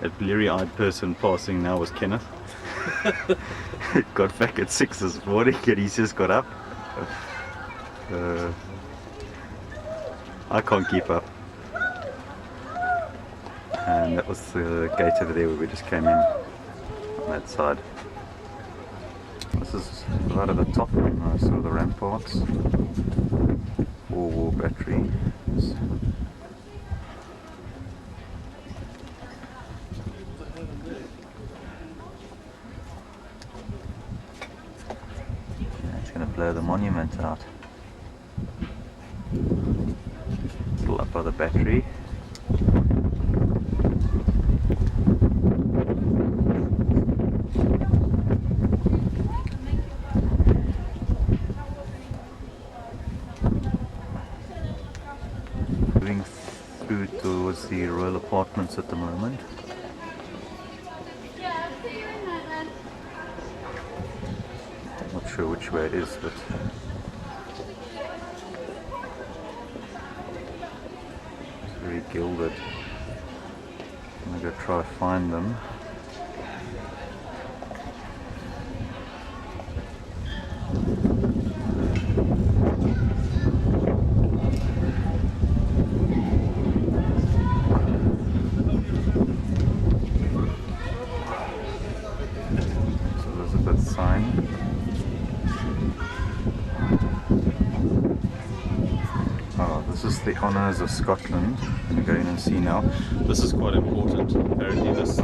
That bleary-eyed person passing now was Kenneth. Got back at 6 this morning and he's just got up. I can't keep up. And that was the gate over there where we just came in on that side. This is right at the top, sort of the ramparts. War battery. It's going to blow the monument out. Still up by the battery. Moving through towards the royal apartments at the moment. Not sure which way it is, but it's very gilded. I'm going to go try to find them. The honours of Scotland. I'm going to go in and see now. This is quite important. Apparently this is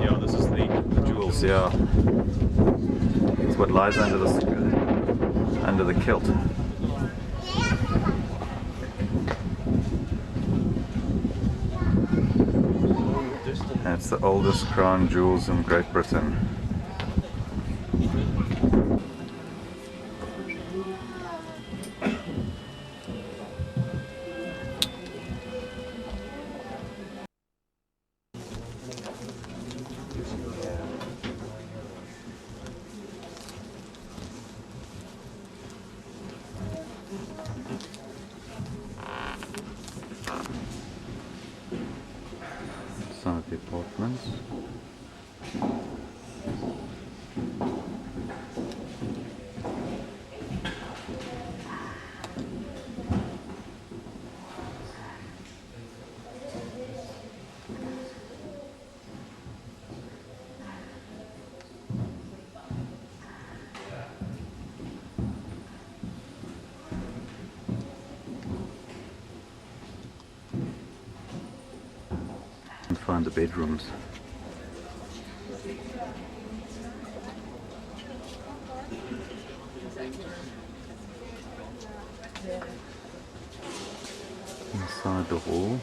the jewels here. It's what lies under the kilt. That's the oldest crown jewels in Great Britain. Some of the apartments. Find the bedrooms. Inside the hall.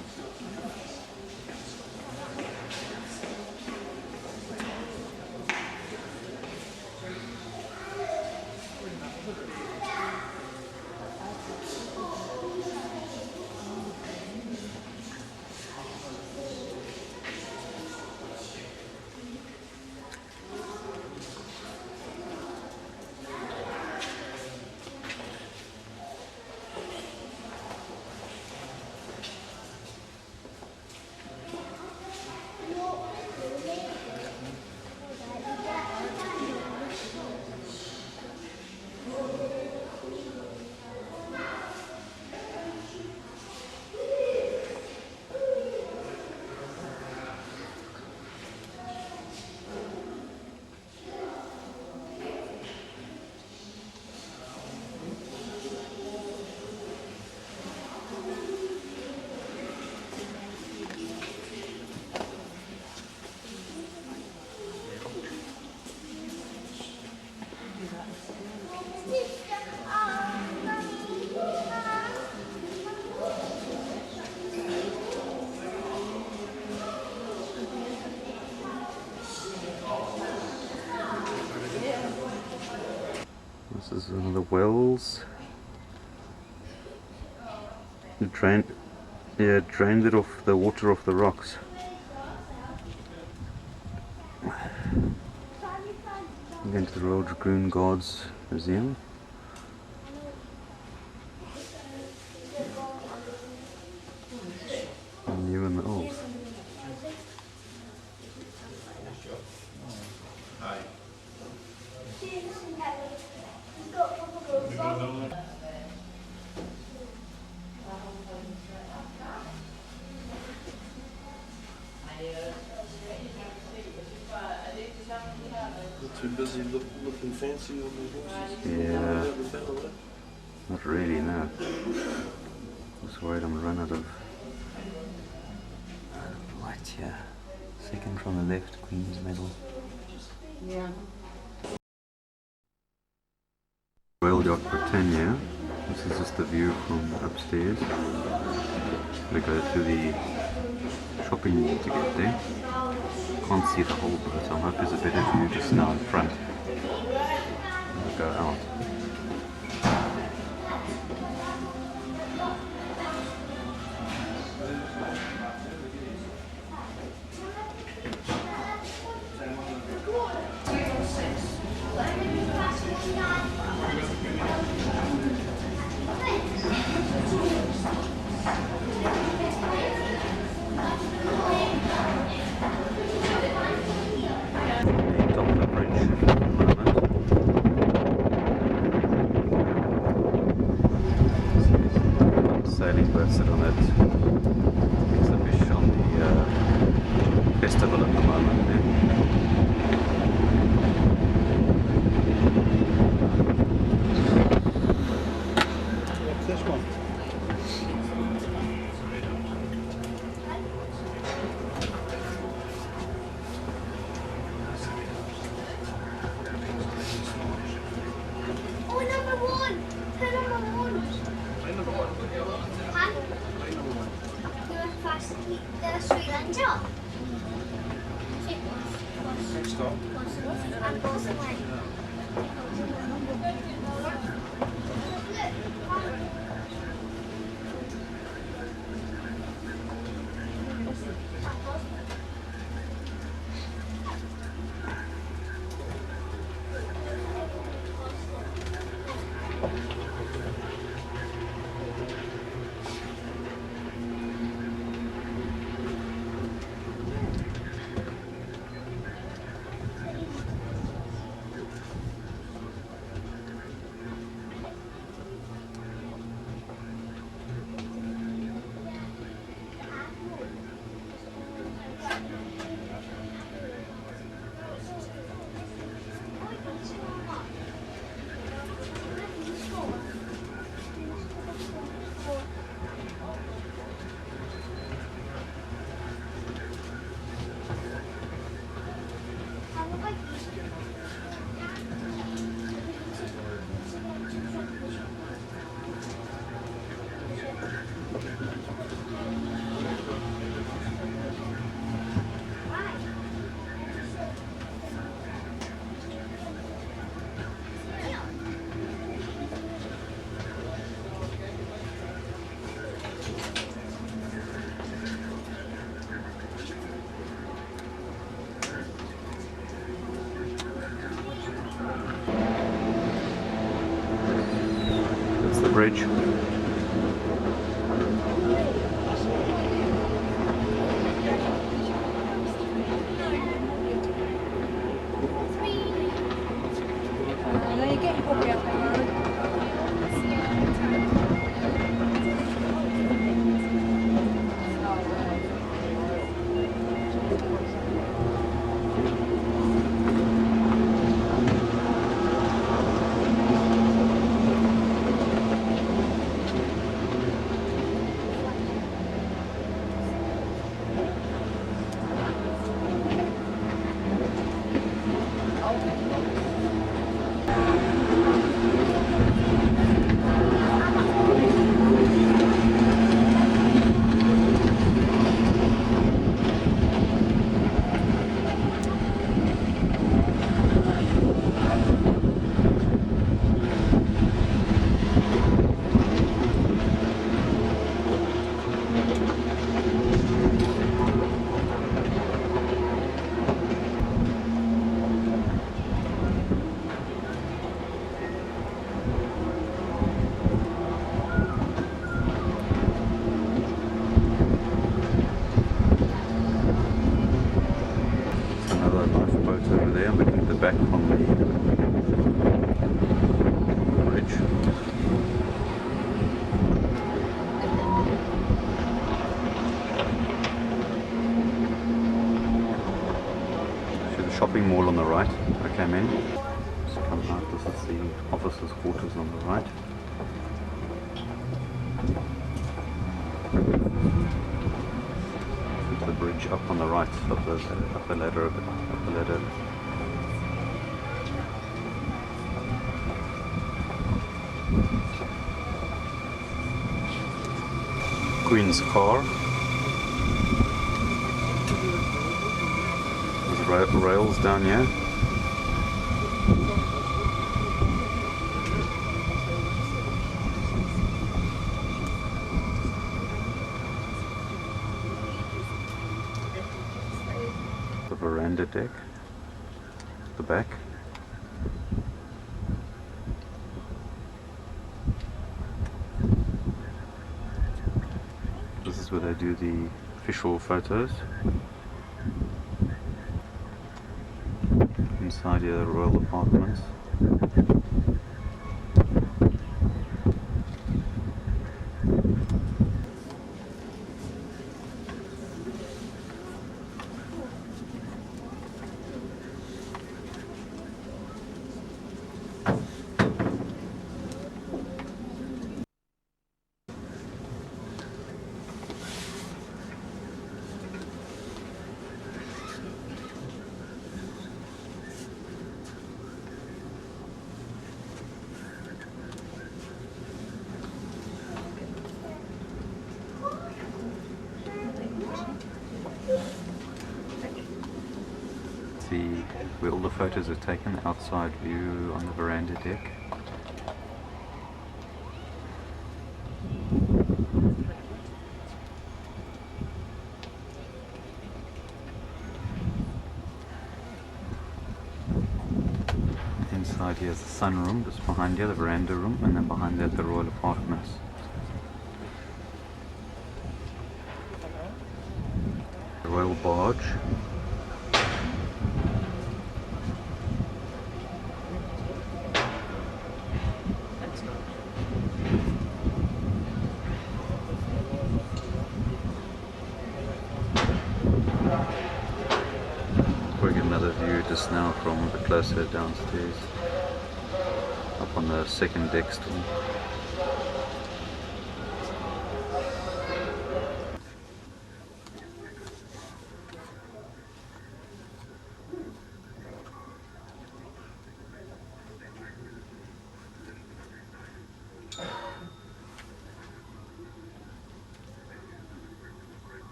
This is one of the wells. It drained it off the water off the rocks. Again to the Royal Dragoon Guards Museum. The new and the old. Too busy looking fancy on the horses. Yeah. Out the battle, eh? Not really, no. Just worried I'm run out of white here. Second from the left, Queen's Medal. Yeah. Royal Yacht Britannia. This is just the view from upstairs. We go to the shopping mall to get there. Can't see the whole boat. I hope there's a better view just now in front. We'll go out. Top of the bridge at the moment. Sailing boats sit on that exhibition on the festival at the moment. What's this one? Oh, number one! Turn number one! Huh? You're fast to keep the Sri Lanka. Next stop. And go somewhere. That's the bridge. No, you're getting probably up there. Another lifeboat over there. I'm looking at the back from the bridge. Should have shopping mall on the right. I came in. Just come out. This is the officers' quarters on the right. The bridge up on the right, up the ladder a bit, up the ladder. Queen's car. There's rails down here. The veranda deck, the back. This is where they do the official photos. Inside here, the royal apartments. Where all the photos are taken, outside view on the veranda deck. Inside here is the sunroom, just behind here the veranda room, and then behind that the royal apartments. The royal barge. We get another view just now from the closer downstairs, up on the second deck still.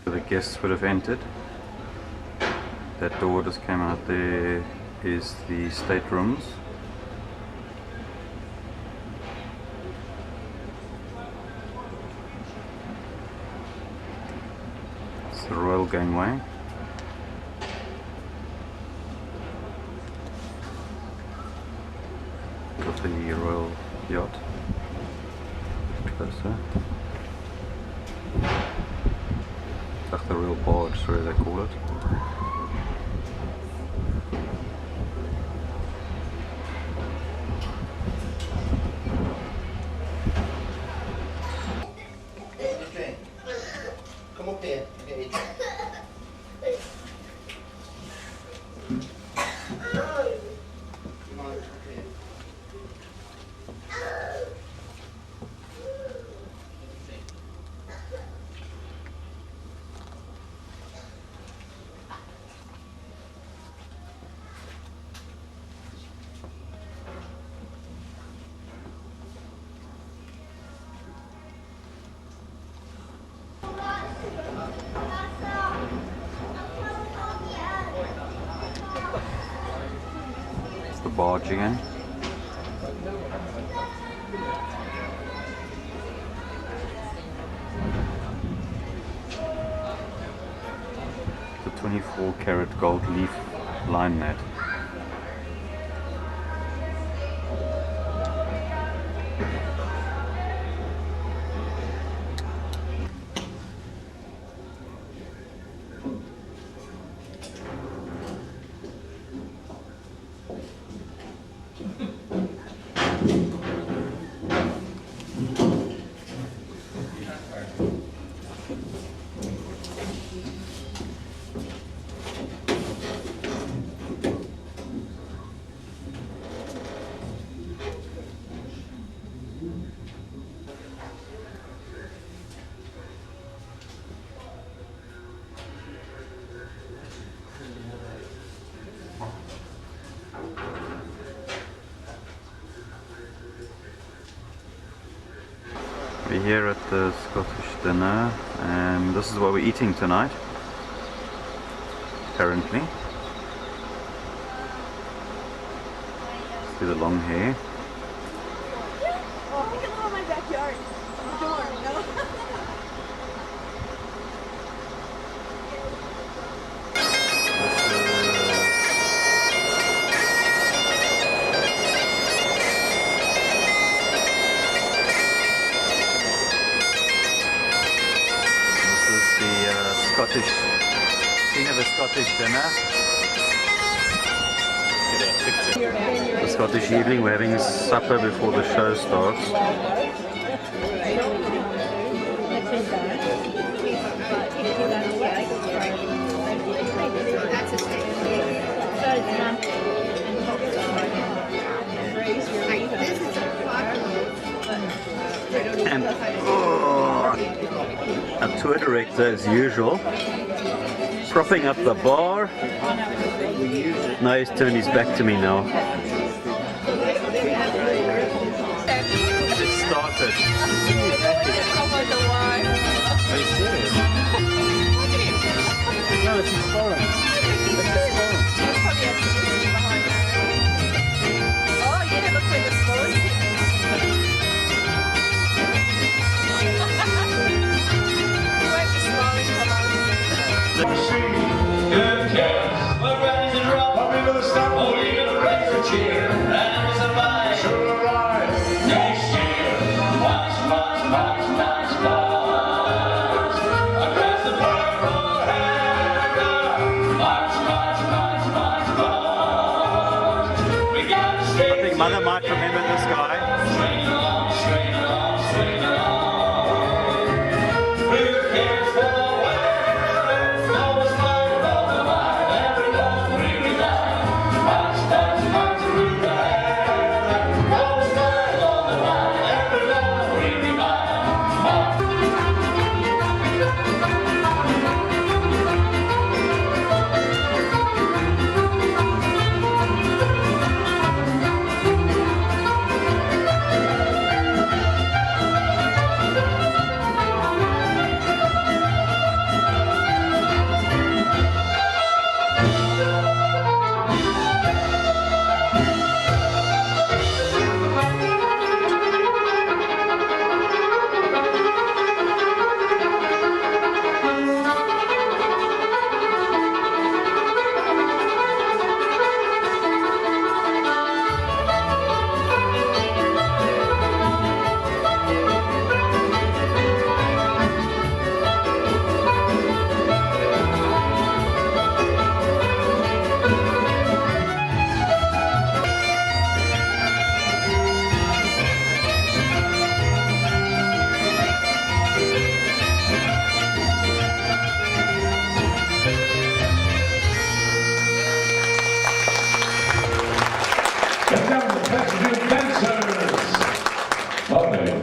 The guests would have entered. That door just came out there is the staterooms. It's the royal gangway. Got the royal yacht. Closer. Like the real barge, sorry they call it. Okay. Come up here. Okay. Come on, up here. It's the barge again. The 24-karat gold leaf line net. here at the Scottish dinner, and this is what we're eating tonight, apparently. See the long hair. Oh, look at my backyard. The door, you know? Scottish, scene of a Scottish dinner. The Scottish evening, we're having supper before the show starts. And a tour director as usual, propping up the bar. Now he's turned his back to me now. It started. Are you serious? No, it's his forum. It's his forum. Oh yeah, look where the store's here. Good kids, we're ready to rock. We're gonna stop. We're gonna raise a cheer and survive. Survive. Next year, march, march, march, march, march. Across the purple heaven. March, march, march, march, march. We gotta stay. I think Mother might remember this guy. Swing along, swing along, swing along. Blue kids for the way.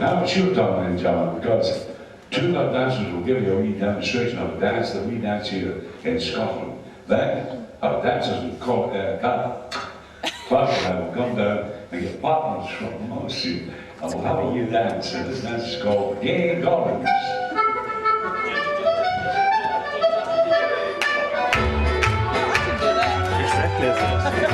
Now it's your turn then, John, because two of dancers will give you a wee demonstration of a dance that we dance here in Scotland. Then our dancers will will come down and get partners from us and we'll have a wee dance. And this dance is called Gay Goblins. Exactly as it is.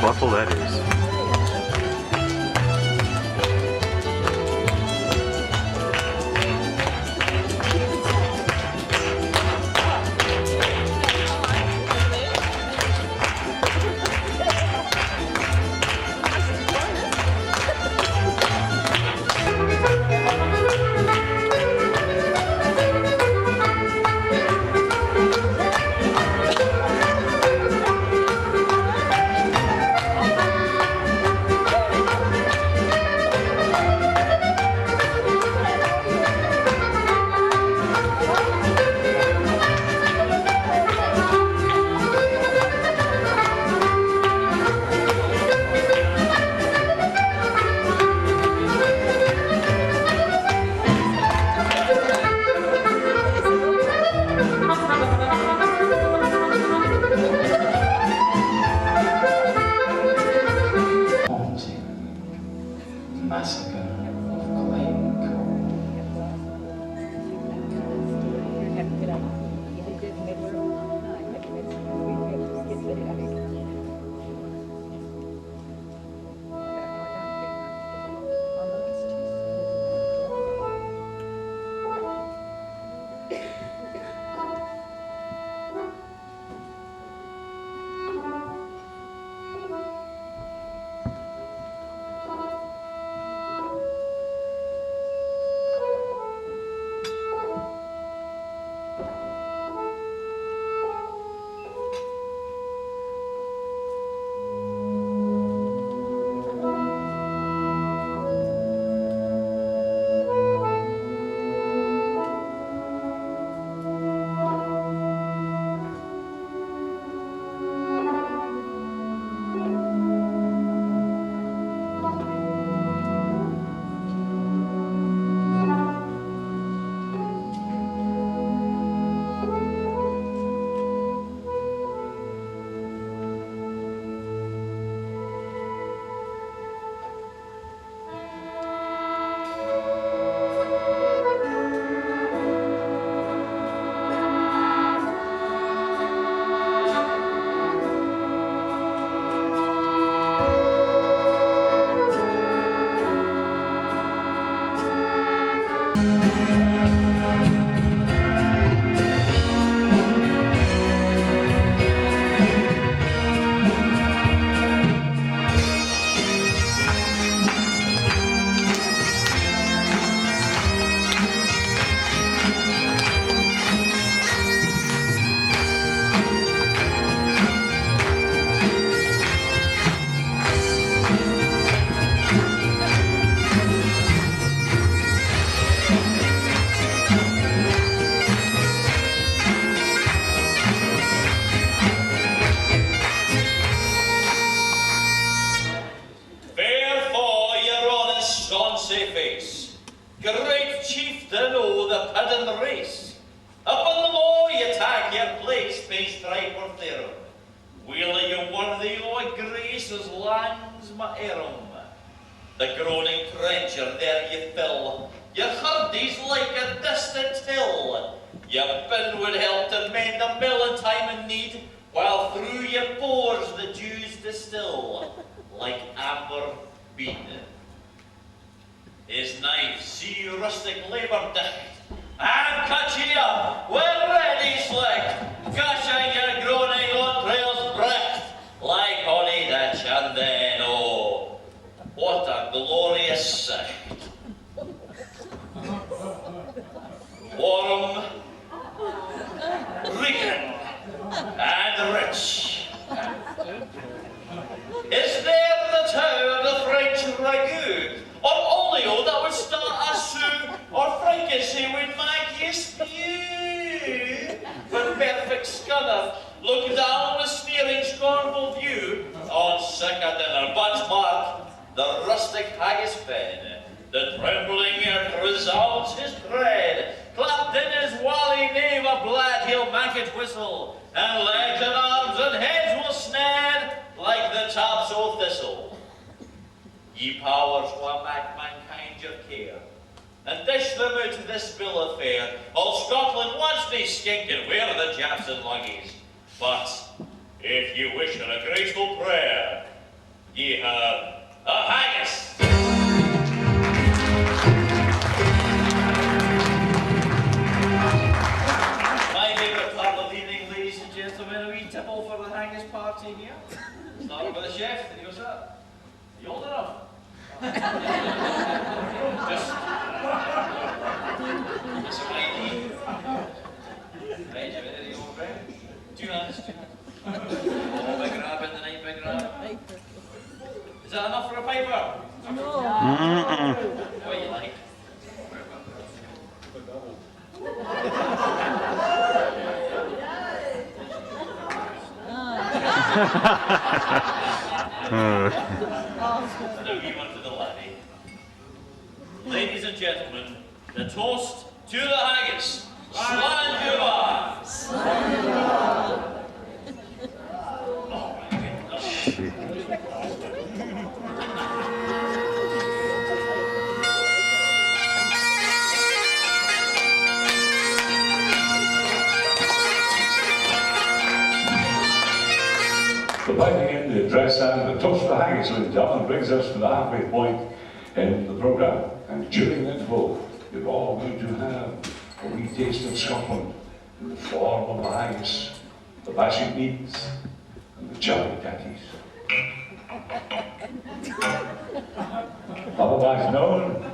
bottle that is. Great chieftain o' the Puddin race, upon the law ye take your place, may stripe or therum. Will you worthy o' grace as lands my erum? The groaning trencher there ye fill, your hardies like a distant hill. Your bin would help to mend the mill in time of need, while through your pores the dews distill, like amber bean. His knife see rustic labour dicht, and cut ye up, we're ready slick, gushing your groaning on trails bricht, like honey ditch and then oh, what a glorious sight. Warm, reeking, and rich. Is there the town of French ragout, or olio that would start a soup, or fricassee would make you spew? But perfect scunner, look down with sneering scornful view on sick a dinner, but mark the rustic haggis fed, the trembling earth resounds his tread, clapped in his wally knave a blade he'll make it whistle, and legs and arms and heads will snared like the tops o' thistle. Ye powers wha make mankind your care, and dish them out this bill of fare. All Scotland wants me skinking, wear the japs and luggies. But if you wish for a graceful prayer, ye have a haggis. My favourite part of the evening, ladies and gentlemen, a wee tipple for the haggis party here. Starting with the chef. There you go, sir. You old enough? Just a lady. Right, you ready to go, Brent? 2 hands, 2 hands. Oh, big grab in the night, big grab. Is that enough for a piper? Mm-mm. What you like? And a wee one for the laddie. Ladies and gentlemen, the toast to the haggis. Slanduva! Oh my goodness. The lighting in, the address and the toast of the haggis, ladies and gentlemen, brings us to the halfway point in the programme. And during the interval, you're all going to have a wee taste of Scotland in the form of the haggis, the bashing meats, and the jelly tatties. Otherwise known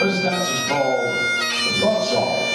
This dance is called the Broadswords.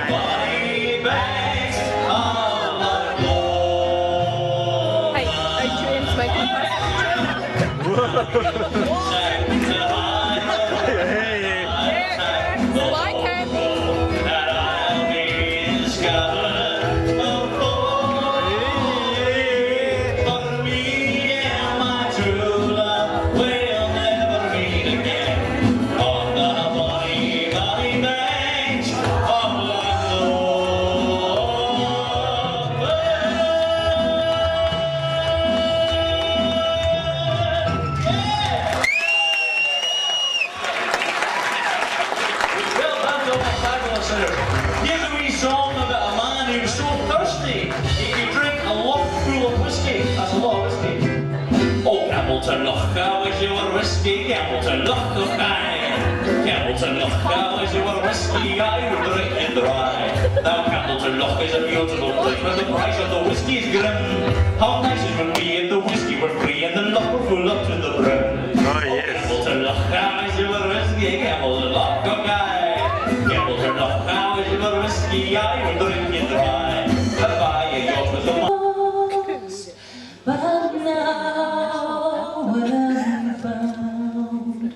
bonny banks of the Culloden. Hey, are James making like it? That I'll be discovered for me and my true love will never meet again on the bonny banks of the Well, that's all fabulous there. Here's a wee song about a man who was so thirsty he could drink a lock full of whiskey. That's a lot of whiskey. Oh, Campbellton Loch, how is your whiskey? Campbellton Loch, oh, aye. Campbellton Loch, how is your whiskey? I would drink it dry. Now Campbellton Loch is a beautiful place, but the price of the whiskey is grim. How nice it would be if the whiskey were free and the loch were full up to the brim. Oh, yes. Campbellton Loch, how is your whiskey? Campbellton Loch, oh, aye. Campbellton Loch, how is your whiskey? I would drink it dry. Buy a yacht with a But now what I found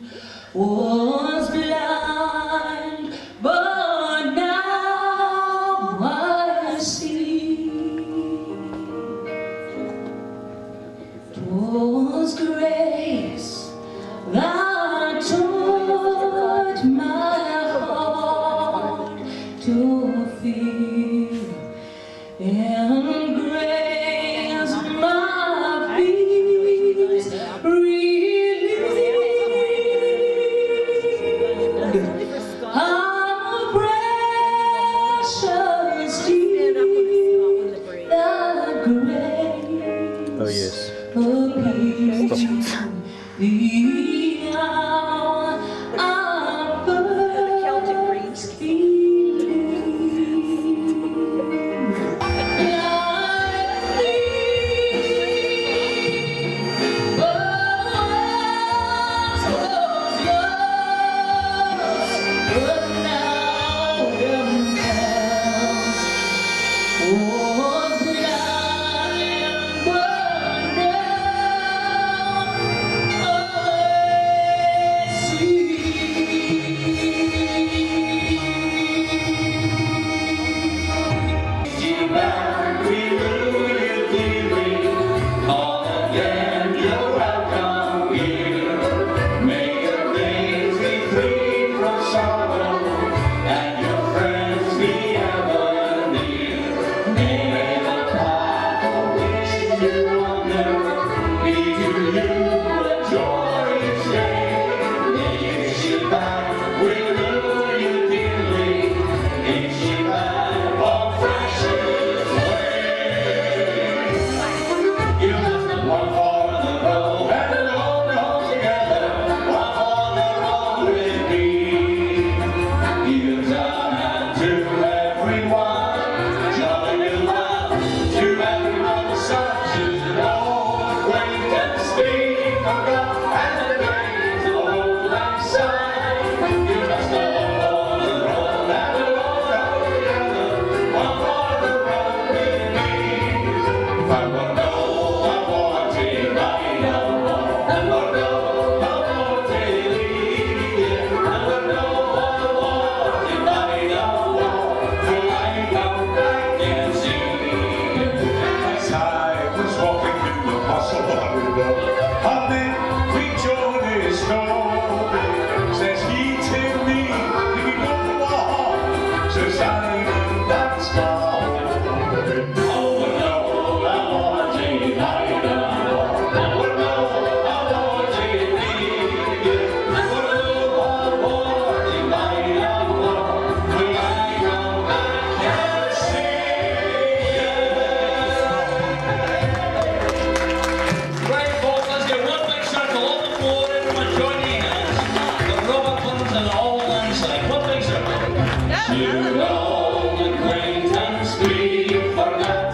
was blind, but now I see. 'Twas grace that taught my heart to feel, and grace my peace relieved. How precious deep the grace Oh, yes. appeared. The hour I Celtic green. first believed.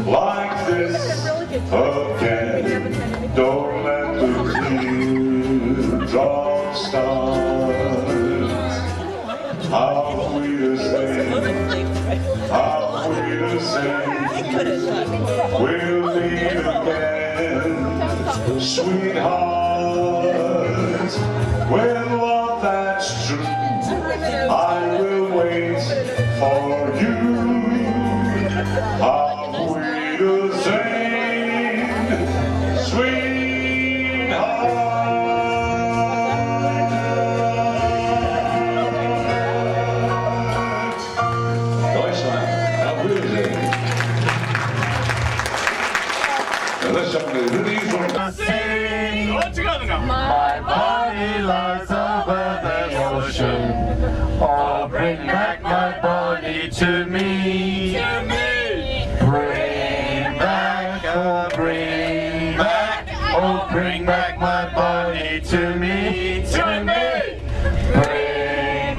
Like this again, don't let the teardrops start. how we to sing, how we to sing. We'll meet again, sweetheart. When love that's true, I will wait for you. How we to sing, sweetheart. Deutschland, how we to sing. Now let's have a really easy one. My body lies over the ocean. Oh, bring back my body to me. Bring back, oh, bring back. Oh, bring back my body to me. Bring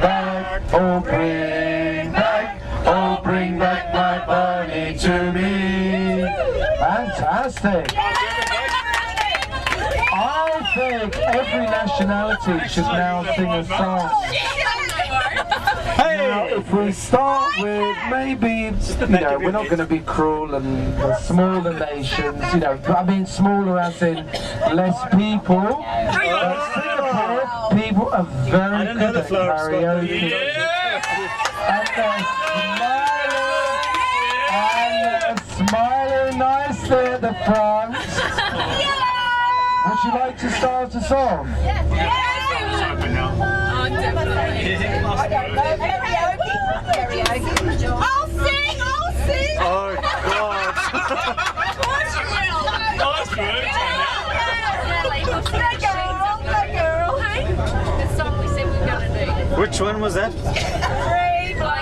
back, oh, bring back. Oh, bring back my body to me. Fantastic. I think every nationality should now sing a song. Now, if we start with maybe, we're not going to be cruel and the smaller nations, I mean smaller as in less people. Singapore people are very good at karaoke. And they're smiling nicely at the front. Would you like to start a song? I'll sing! Oh God! The song we said we were going to do. Which one was that? Free by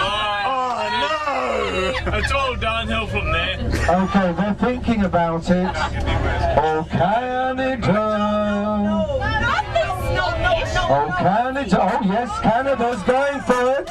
Oh no! It's all downhill from there. Okay, they're thinking about it. Oh Canada! Oh Canada! Oh yes, Canada's going for it!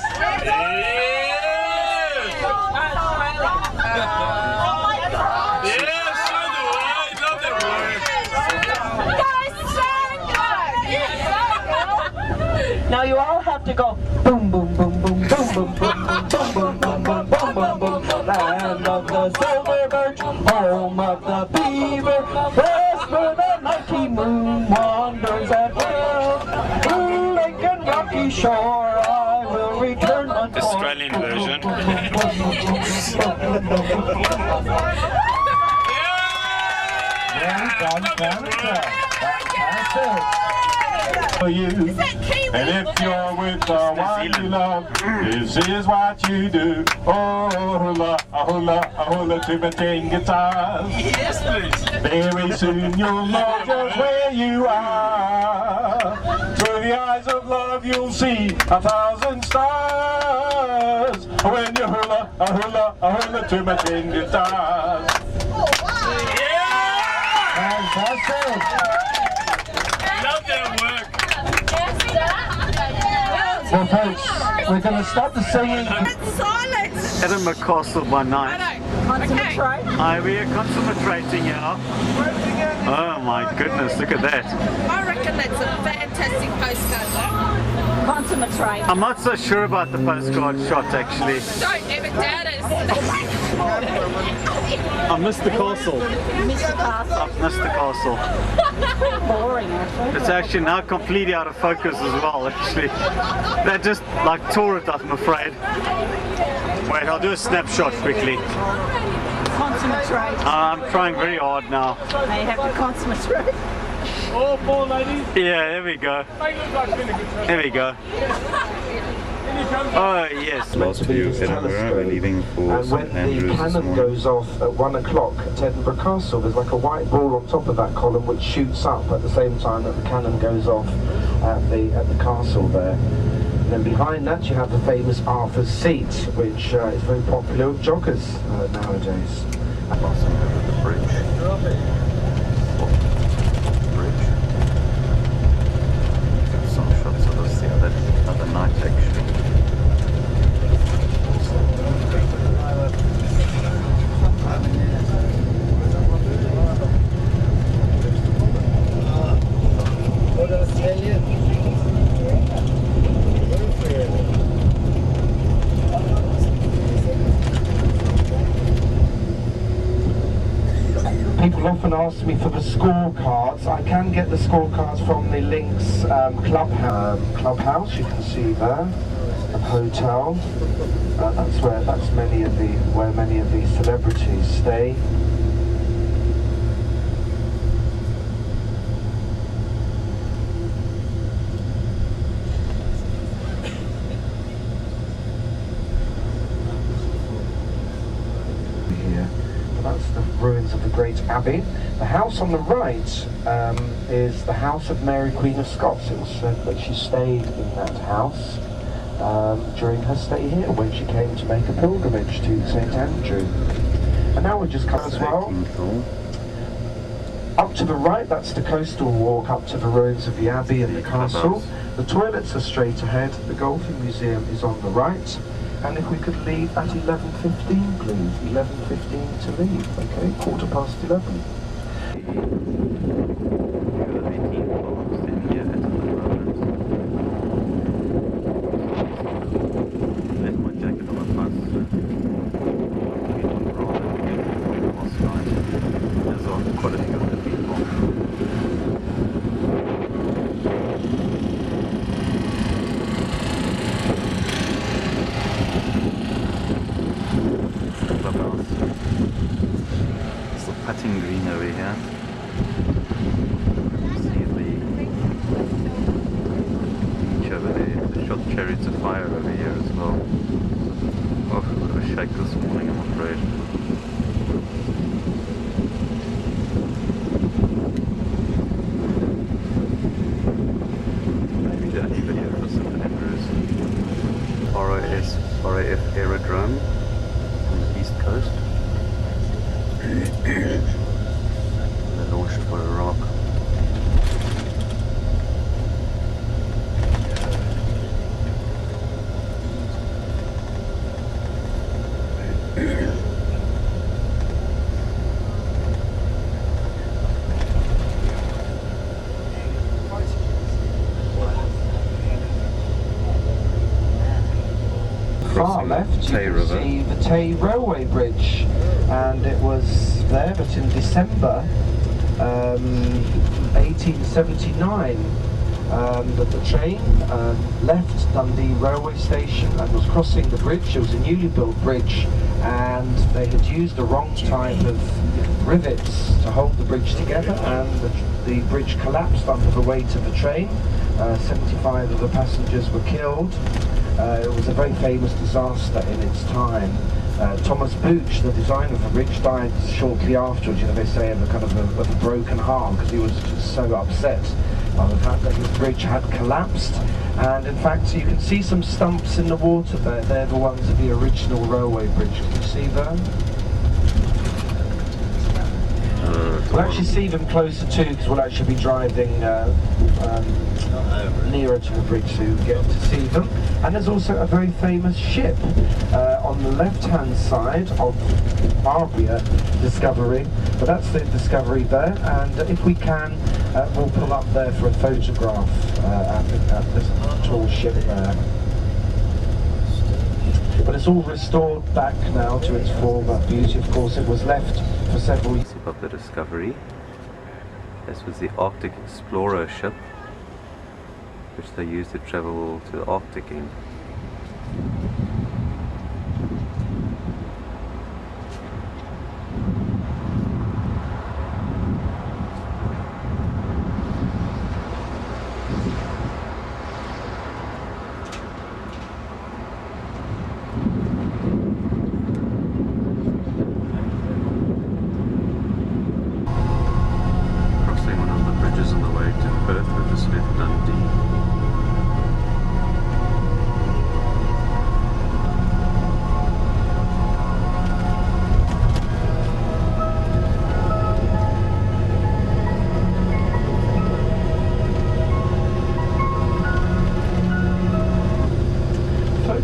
Now you all have to go boom boom boom boom boom boom boom boom boom boom boom boom boom boom boom. Land of the silver birch, home of the beaver, place where the mighty moon wanders at will. To lake and rocky shore I will return unto Australian version. Well done, Canada. Fantastic. For you, and if you're with the one you love, this is what you do. Oh, hula, a hula to the tin guitars. Yes, please. Very soon you'll know just where you are. Through the eyes of love you'll see 1,000 stars. When you hula, a hula to the tin guitars. Fantastic. Love their work. Well folks, we're going to start the singing. silence! Edinburgh Castle by night. We are concentrating now. Oh my goodness, look at that. I reckon that's a fantastic postcard. I'm not so sure about the postcard shot actually. Don't ever doubt us. I missed the castle. I've missed the castle. boring actually. It's actually now completely out of focus as well actually. They just like tore it, I'm afraid. Wait, I'll do a snapshot quickly. Concentrate. I'm trying very hard now. They have to concentrate. All four ladies. Yeah, there we go. They look like vinegar. There we go. Oh yes. Last view of Edinburgh, we're leaving for and when the cannon goes off at 1 o'clock at Edinburgh Castle, there's like a white ball on top of that column which shoots up at the same time that the cannon goes off at the castle there. And then behind that you have the famous Arthur's Seat, which is very popular with joggers nowadays. Crossing over the bridge. Get some shots of this the other night actually. asked me for the scorecards. I can get the scorecards from the Links clubhouse. You can see there, a hotel. That's where many of the celebrities stay. That's the ruins of the Great Abbey. The house on the right is the house of Mary, Queen of Scots. It was said that she stayed in that house during her stay here when she came to make a pilgrimage to St Andrew. And now we'll just come as well. Up to the right, that's the coastal walk up to the ruins of the Abbey and the castle. The toilets are straight ahead. The golfing museum is on the right. And if we could leave at 11:15, please. 11:15 to leave, okay? 11:15. Greenery here. See the beach over there. They shot chariots of fire over here as well. Oh, a bit of a shake this morning, I'm afraid. Maybe the only video for St Andrews. RAF aerodrome on the east coast. They launched for Iraq. Far left, you can see the Tay Railway Bridge, and it was there, but in December 1879 that the train left Dundee railway station and was crossing the bridge. It was a newly built bridge, and they had used the wrong type of rivets to hold the bridge together, and the bridge collapsed under the weight of the train. 75 of the passengers were killed. It was a very famous disaster in its time. Thomas Booch, the designer of the bridge, died shortly afterwards. You know, they say of a kind of a broken heart, because he was just so upset by the fact that his bridge had collapsed. And in fact, you can see some stumps in the water there. They're the ones of the original railway bridge. Can you see them? We'll actually see them closer too, because we'll actually be driving nearer to the bridge to get to see them. And there's also a very famous ship on the left-hand side of RRS Discovery, but that's the Discovery there, and if we can, we'll pull up there for a photograph at this tall ship there. But it's all restored back now to its former beauty. Of course, it was left for several years. Of the Discovery. This was the Arctic Explorer ship, which they used to travel to the Arctic in.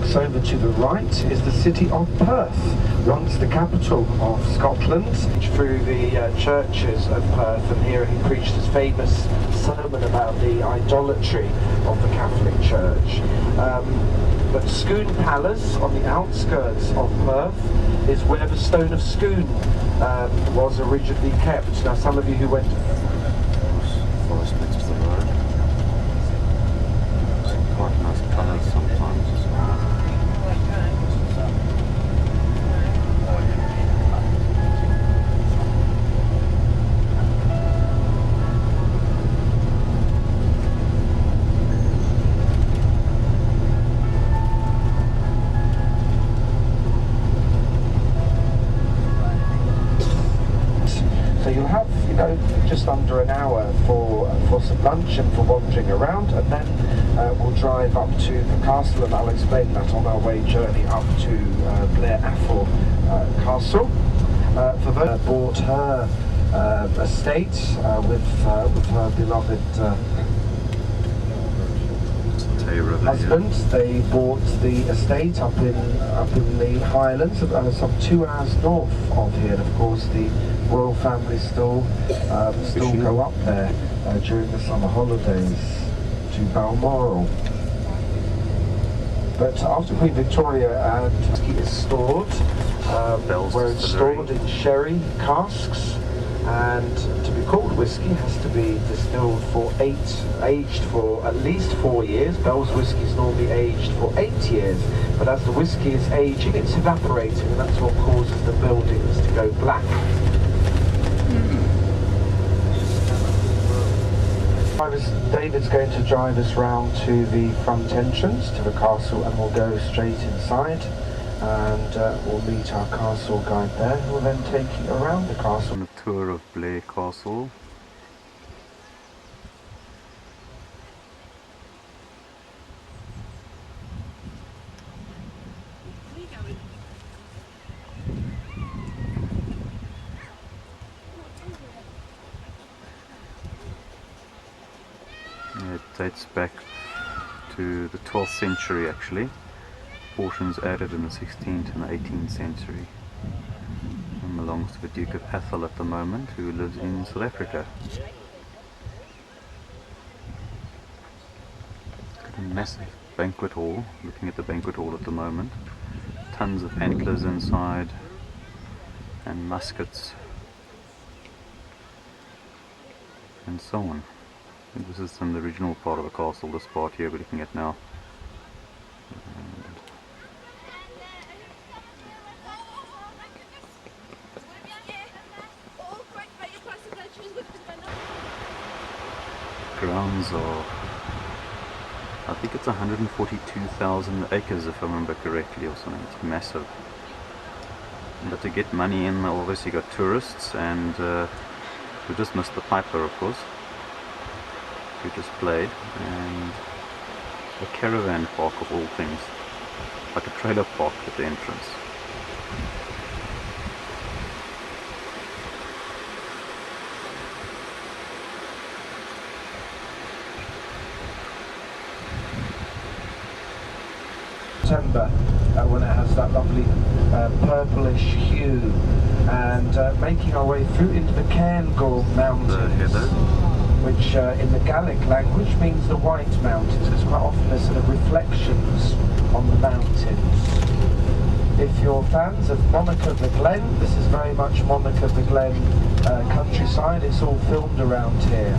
banks over to the right is the city of Perth, once the capital of Scotland. Through the churches of Perth, and here he preached his famous sermon about the idolatry of the Catholic Church. But Scone Palace, on the outskirts of Perth, is where the stone of Scone was originally kept. Now, some of you who went Forest next to the road. Quite nice colours sometimes as well. So you'll have, just under an hour for some lunch and for wandering around, and then we'll drive up to the castle, and I'll explain that on our way journey up to Blair Castle. For those who bought her estate with her beloved husband. They bought the estate up in the Highlands, some 2 hours north of here. And of course, the royal family still go up there during the summer holidays to Balmoral. But after Queen Victoria and whiskey is stored, where it's stored in sherry casks, and to be called whiskey has to be distilled aged for at least 4 years. Bell's whiskey is normally aged for 8 years, but as the whiskey is aging, it's evaporating, and that's what causes the buildings to go black. David's going to drive us round to the front entrance to the castle, and we'll go straight inside, and we'll meet our castle guide there, who will then take you around the castle. On a tour of Blair Castle. It dates back to the 12th century actually. Portions added in the 16th and the 18th century. And belongs to the Duke of Atholl at the moment, who lives in South Africa. Got a massive banquet hall, looking at the banquet hall at the moment. Tons of antlers inside, and muskets, and so on. And this is from the original part of the castle, this part here we're looking at now. Grounds are, I think it's 142,000 acres if I remember correctly, or something. It's massive. But to get money in, obviously got tourists, and we just missed the Piper, of course, who just played, and a caravan park of all things, like a trailer park at the entrance. September, when it has that lovely purplish hue, and making our way through into the Cairngorm Mountains, which in the Gaelic language means the White Mountains, because quite often there's sort of reflections on the mountains. If you're fans of Monica the Glen, this is very much Monica the Glen countryside. It's all filmed around here.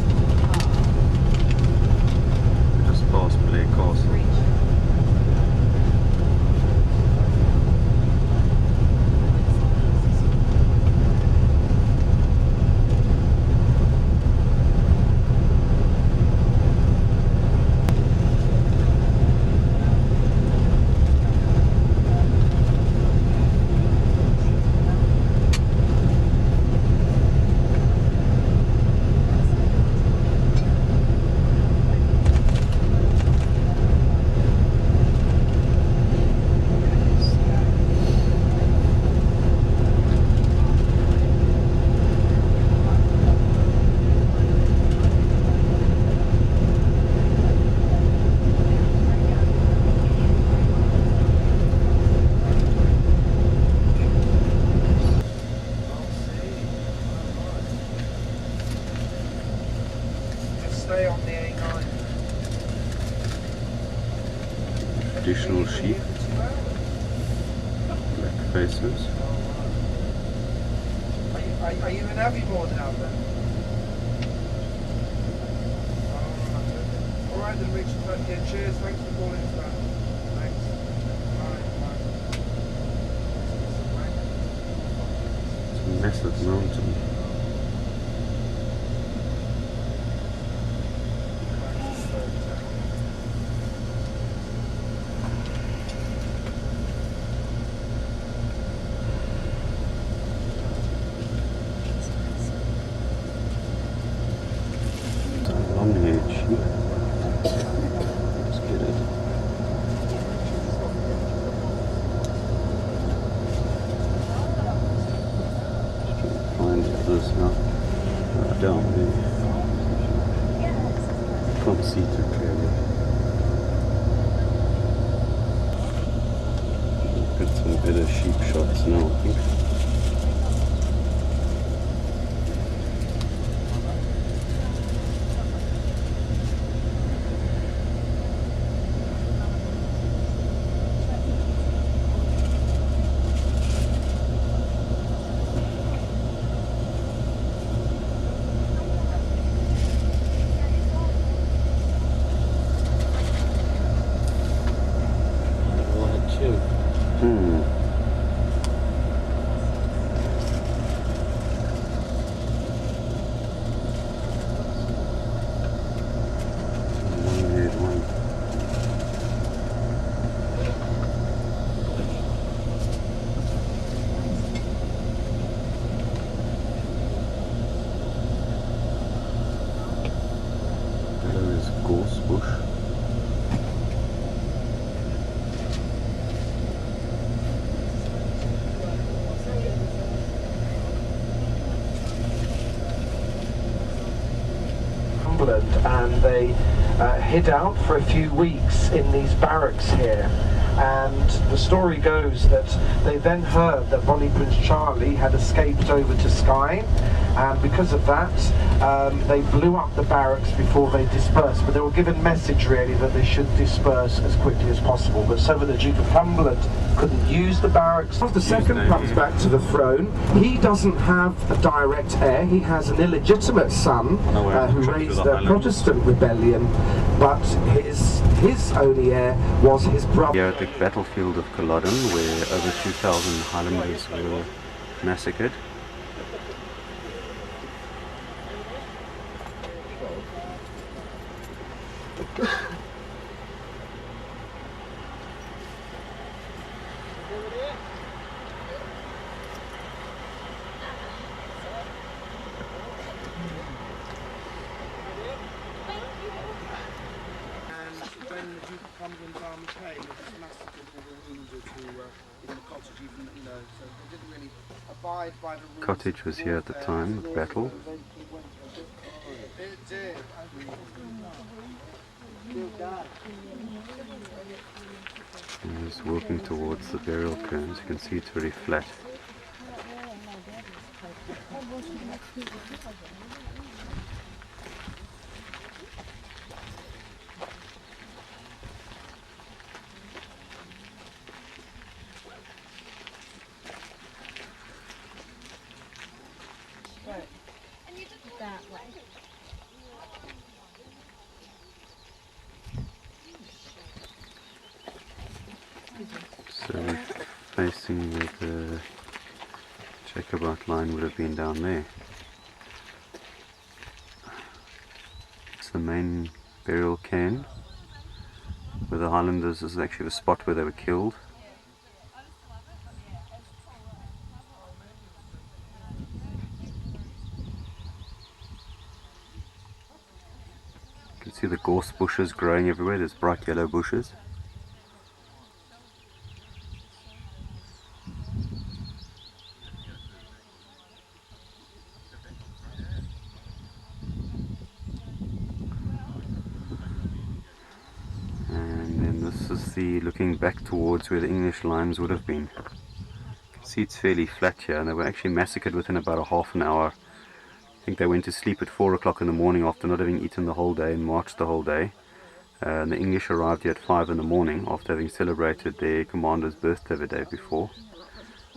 Just past Blair Castle. traditional sheep, black faces. Are you an herbivore now then? Alright then Richard, yeah, cheers, thanks for calling us back. Thanks. Bye. It's a massive mountain. Down there. Can't see too clearly. Got some better sheep shots now, I think. And they hid out for a few weeks in these barracks here, and the story goes that they then heard that Bonnie Prince Charlie had escaped over to Skye, and because of that they blew up the barracks before they dispersed, but they were given message really that they should disperse as quickly as possible. But so that the Duke of Cumberland couldn't use the barracks. After second comes back to the throne, he doesn't have a direct heir. He has an illegitimate son who raised the Protestant rebellion, but his only heir was his brother. Here at the battlefield of Culloden, where over 2,000 Highlanders were massacred. Cottage was here at the time of battle. And he's walking towards the burial cairns. You can see it's very flat. So facing where the checkerbout line would have been down there. It's the main burial cairn where the Highlanders is actually the spot where they were killed. You can see the gorse bushes growing everywhere. There's bright yellow bushes. Looking back towards where the English lines would have been. You can see it's fairly flat here, and they were actually massacred within about a half an hour. I think they went to sleep at 4 o'clock in the morning after not having eaten the whole day and marched the whole day, And the English arrived here at 5 in the morning after having celebrated their commander's birthday the day before.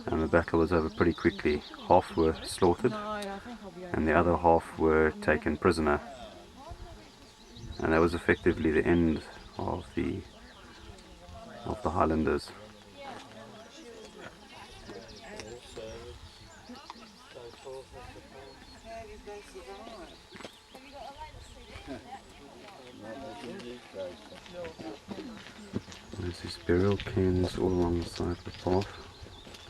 And the battle was over pretty quickly. Half were slaughtered and the other half were taken prisoner. And that was effectively the end of the Highlanders. There's these burial cairns all along the side of the path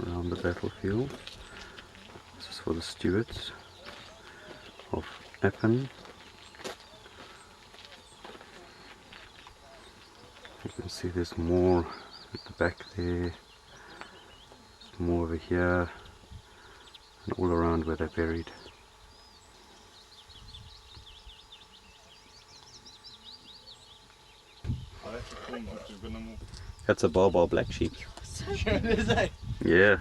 around the battlefield. This is for the stewards of Appin. You can see there's more at the back there, there's more over here, and all around where they're buried. That's a Baobab black sheep. Sure, is it? Yeah.